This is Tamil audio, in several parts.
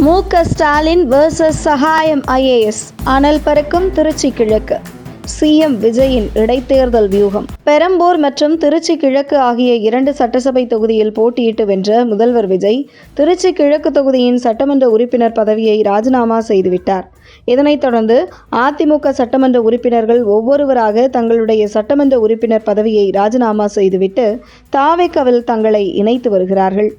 மு.க.ஸ்டாலின் vs சகாயம் ஐஏஎஸ் அனல் பறக்கும் திருச்சி கிழக்கு. சிஎம் விஜயின் இடைத்தேர்தல் வியூகம். பெரம்பூர் மற்றும் திருச்சி கிழக்கு ஆகிய 2 சட்டசபை தொகுதியில் போட்டியிட்டு வென்ற முதல்வர் விஜய் திருச்சி கிழக்கு தொகுதியின் சட்டமன்ற உறுப்பினர் பதவியை ராஜினாமா செய்துவிட்டார். இதனைத் தொடர்ந்து அதிமுக சட்டமன்ற உறுப்பினர்கள் ஒவ்வொருவராக தங்களுடைய சட்டமன்ற உறுப்பினர் பதவியை ராஜினாமா செய்துவிட்டு தாவேக்காவில் தங்களை இணைத்து வருகிறார்கள்.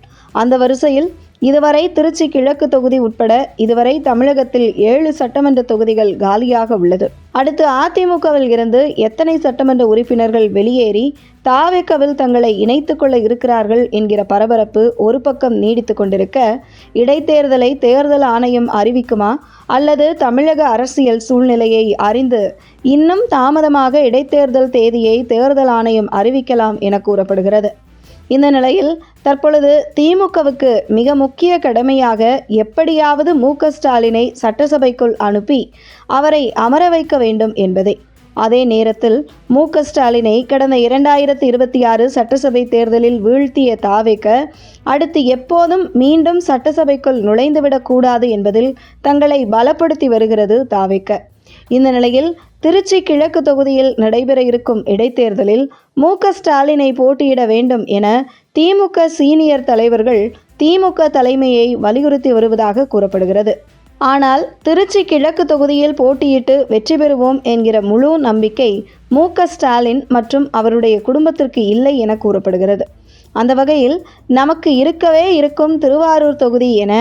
அந்த வரிசையில் இதுவரை திருச்சி கிழக்கு தொகுதி உட்பட இதுவரை தமிழகத்தில் 7 சட்டமன்ற தொகுதிகள் காலியாக உள்ளது. அடுத்து அதிமுகவில் இருந்து எத்தனை சட்டமன்ற உறுப்பினர்கள் வெளியேறி தாவேக்காவில் தங்களை இணைத்துக் கொள்ள இருக்கிறார்கள் என்கிற பரபரப்பு ஒரு பக்கம் நீடித்து கொண்டிருக்க, இடைத்தேர்தலை தேர்தல் ஆணையம் அறிவிக்குமா அல்லது தமிழக அரசியல் சூழ்நிலையை அறிந்து இன்னும் தாமதமாக இடைத்தேர்தல் தேதியை தேர்தல் ஆணையம் அறிவிக்கலாம் என கூறப்படுகிறது. இந்த நிலையில் தற்பொழுது திமுகவுக்கு மிக முக்கிய கடமையாக எப்படியாவது மு.க.ஸ்டாலினை சட்டசபைக்குள் அனுப்பி அவரை அமர வைக்க வேண்டும் என்பதே. அதே நேரத்தில் மு.க.ஸ்டாலினை கடந்த 2026 சட்டசபை தேர்தலில் வீழ்த்திய தாவேக்க அடுத்து எப்போதும் மீண்டும் சட்டசபைக்குள் நுழைந்துவிடக்கூடாது என்பதில் தங்களை பலப்படுத்தி வருகிறது தாவேக்க. இந்த நிலையில் திருச்சி கிழக்கு தொகுதியில் நடைபெற இருக்கும் இடைத்தேர்தலில் மு.க.ஸ்டாலினை போட்டியிட வேண்டும் என திமுக சீனியர் தலைவர்கள் திமுக தலைமையை வலியுறுத்தி வருவதாக கூறப்படுகிறது. ஆனால் திருச்சி கிழக்கு தொகுதியில் போட்டியிட்டு வெற்றி பெறுவோம் என்கிற முழு நம்பிக்கை மு.க.ஸ்டாலின் மற்றும் அவருடைய குடும்பத்திற்கு இல்லை என கூறப்படுகிறது. அந்த வகையில் நமக்கு இருக்கவே இருக்கும் திருவாரூர் தொகுதி என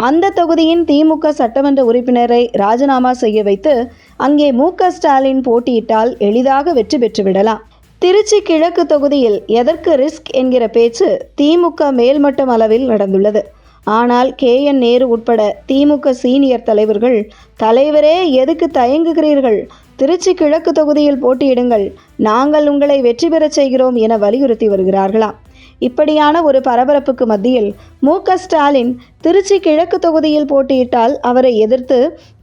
அந்த தொகுதியின் திமுக சட்டமன்ற உறுப்பினரை ராஜினாமா செய்ய வைத்து அங்கே மு.க.ஸ்டாலின் போட்டியிட்டால் எளிதாக வெற்றி பெற்றுவிடலாம். திருச்சி கிழக்கு தொகுதியில் எதற்கு ரிஸ்க் என்கிற பேச்சு திமுக மேல்மட்டம் அளவில் நடந்துள்ளது. ஆனால் KN நேரு உட்பட திமுக சீனியர் தலைவர்கள், தலைவரே எதுக்கு தயங்குகிறீர்கள், திருச்சி கிழக்கு தொகுதியில் போட்டியிடுங்கள், நாங்கள் உங்களை வெற்றி பெறச் செய்கிறோம் என வலியுறுத்தி வருகிறார்களாம். இப்படியான ஒரு பரபரப்புக்கு மத்தியில் மு.க.ஸ்டாலின் திருச்சி கிழக்கு தொகுதியில் போட்டியிட்டால் அவரை எதிர்த்து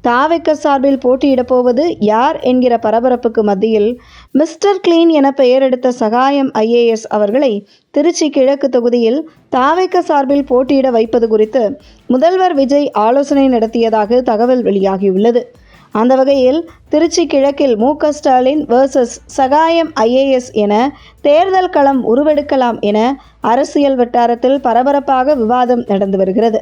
தாவேக்க சார்பில் போட்டியிடப் போவது யார் என்கிற பரபரப்புக்கு மத்தியில் மிஸ்டர் கிளீன் என பெயரெடுத்த சகாயம் ஐஏஎஸ் அவர்களை திருச்சி கிழக்கு தொகுதியில் தாவேக்க சார்பில் போட்டியிட வைப்பது குறித்து முதல்வர் விஜய் ஆலோசனை நடத்தியதாக தகவல் வெளியாகியுள்ளது. அந்த வகையில் திருச்சி கிழக்கில் மு.க.ஸ்டாலின் vs சகாயம் ஐஏஎஸ் என தேர்தல் களம் உருவெடுக்கலாம் என அரசியல் வட்டாரத்தில் பரபரப்பாக விவாதம் நடந்து வருகிறது.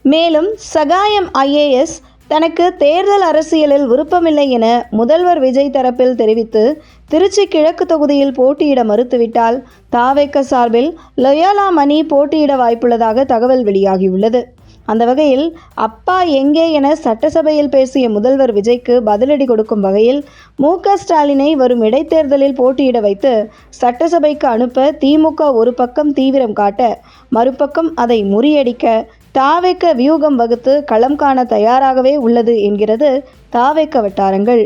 மேலும் சகாயம் ஐஏஎஸ் தனக்கு தேர்தல் அரசியலில் விருப்பமில்லை என முதல்வர் விஜய் தரப்பில் தெரிவித்து திருச்சி கிழக்கு தொகுதியில் போட்டியிட மறுத்துவிட்டால் தாவேக்க சார்பில் லொயோலா மணி போட்டியிட வாய்ப்புள்ளதாக தகவல் வெளியாகியுள்ளது. அந்த வகையில் அப்பா எங்கே என சட்டசபையில் பேசிய முதல்வர் விஜய்க்கு பதிலடி கொடுக்கும் வகையில் மு.க.ஸ்டாலினை வரும் இடைத்தேர்தலில் போட்டியிட வைத்து சட்டசபைக்கு அனுப்ப திமுக ஒரு பக்கம் தீவிரம் காட்ட, மறுபக்கம் அதை முறியடிக்க தாவேக்க வியூகம் வகுத்து களம் காண தயாராகவே உள்ளது என்கிறது தாவேக்க வட்டாரங்கள்.